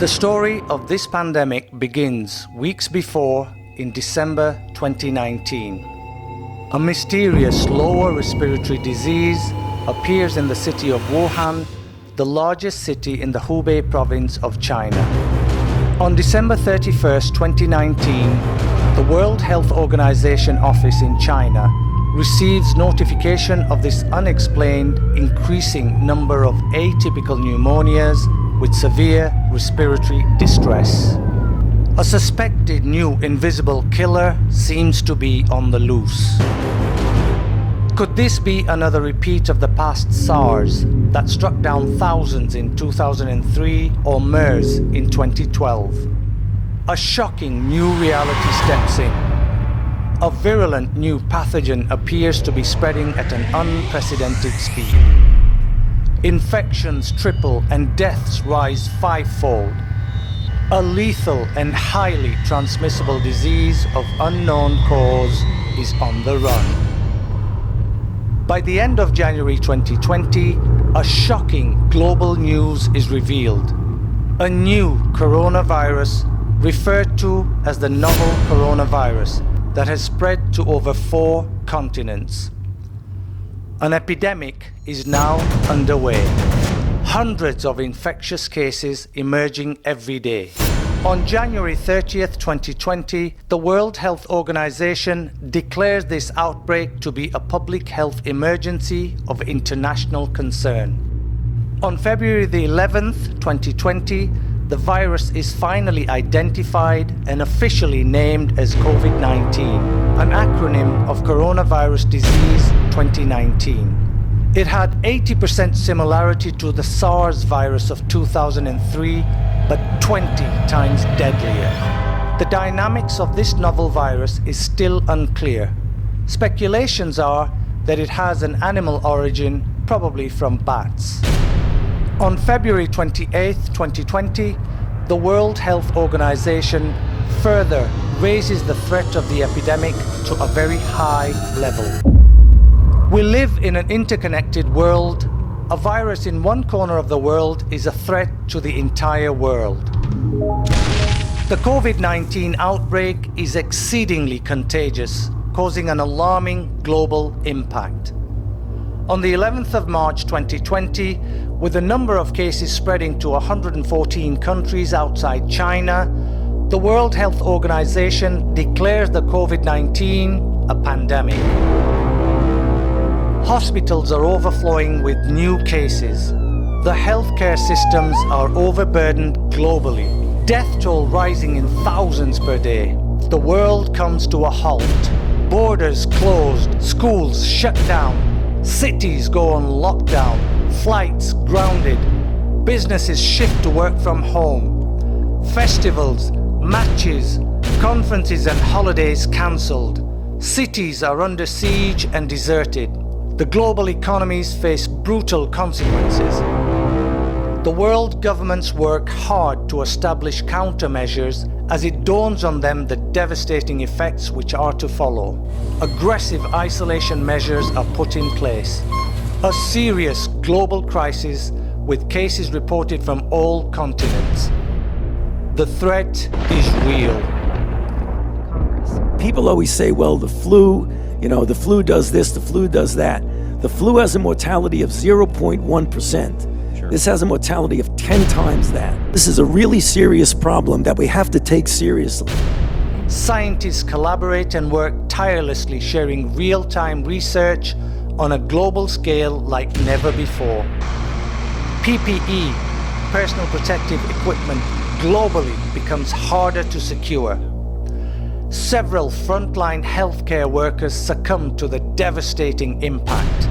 The story of this pandemic begins weeks before in December 2019. A mysterious lower respiratory disease appears in the city of Wuhan, the largest city in the Hubei province of China. On December 31st, 2019, the World Health Organization office in China receives notification of this unexplained increasing number of atypical pneumonias with severe respiratory distress. A suspected new invisible killer seems to be on the loose. Could this be another repeat of the past SARS that struck down thousands in 2003 or MERS in 2012? A shocking new reality steps in. A virulent new pathogen appears to be spreading at an unprecedented speed. Infections triple and deaths rise fivefold. A lethal and highly transmissible disease of unknown cause is on the run. By the end of January 2020, a shocking global news is revealed. A new coronavirus, referred to as the novel coronavirus, that has spread to over 4 continents. An epidemic is now underway. Hundreds of infectious cases emerging every day. On January 30th, 2020, the World Health Organization declares this outbreak to be a public health emergency of international concern. On February the 11th, 2020, the virus is finally identified and officially named as COVID-19, an acronym of Coronavirus Disease 2019. It had 80% similarity to the SARS virus of 2003, but 20 times deadlier. The dynamics of this novel virus is still unclear. Speculations are that it has an animal origin, probably from bats. On February 28, 2020, the World Health Organization further raises the threat of the epidemic to a very high level. We live in an interconnected world. A virus in one corner of the world is a threat to the entire world. The COVID-19 outbreak is exceedingly contagious, causing an alarming global impact. On the 11th of March 2020, with the number of cases spreading to 114 countries outside China, the World Health Organization declares the COVID-19 a pandemic. Hospitals are overflowing with new cases. The healthcare systems are overburdened globally. Death toll rising in thousands per day. The world comes to a halt. Borders closed, schools shut down. Cities go on lockdown, flights grounded, businesses shift to work from home, festivals, matches, conferences and holidays cancelled, cities are under siege and deserted. The global economies face brutal consequences. The world governments work hard to establish countermeasures as it dawns on them the devastating effects which are to follow. Aggressive isolation measures are put in place. A serious global crisis with cases reported from all continents. The threat is real. People always say, well, the flu does this, the flu does that. The flu has a mortality of 0.1%. This has a mortality of 10 times that. This is a really serious problem that we have to take seriously. Scientists collaborate and work tirelessly, sharing real-time research on a global scale like never before. PPE, personal protective equipment, globally becomes harder to secure. Several frontline healthcare workers succumb to the devastating impact.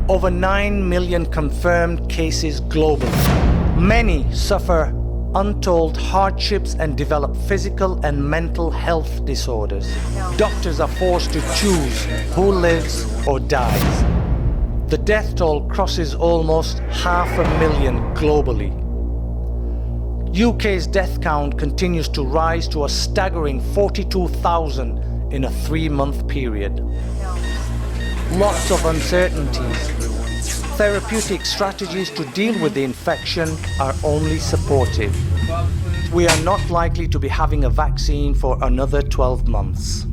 Over 9 million confirmed cases globally. Many suffer untold hardships and develop physical and mental health disorders. Doctors are forced to choose who lives or dies. The death toll crosses almost 500,000 globally. UK's death count continues to rise to a staggering 42,000 in a 3-month period. Lots of uncertainties. Therapeutic strategies to deal with the infection are only supportive. We are not likely to be having a vaccine for another 12 months.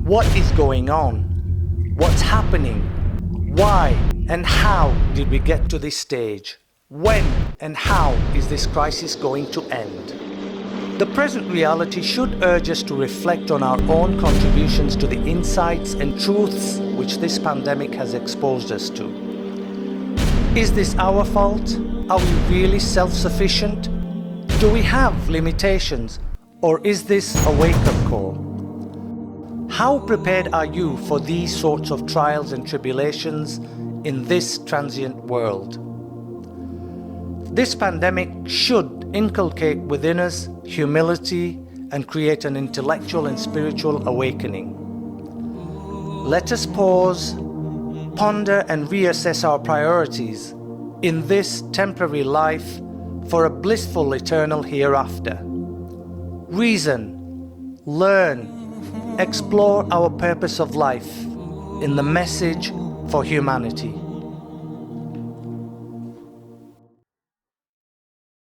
What is going on? What's happening? Why and how did we get to this stage? When and how is this crisis going to end? The present reality should urge us to reflect on our own contributions to the insights and truths which this pandemic has exposed us to. Is this our fault? Are we really self-sufficient? Do we have limitations? Or is this a wake-up call? How prepared are you for these sorts of trials and tribulations in this transient world? This pandemic should inculcate within us humility and create an intellectual and spiritual awakening. Let us pause, ponder and reassess our priorities in this temporary life for a blissful eternal hereafter. Reason, learn, explore our purpose of life in the message for humanity.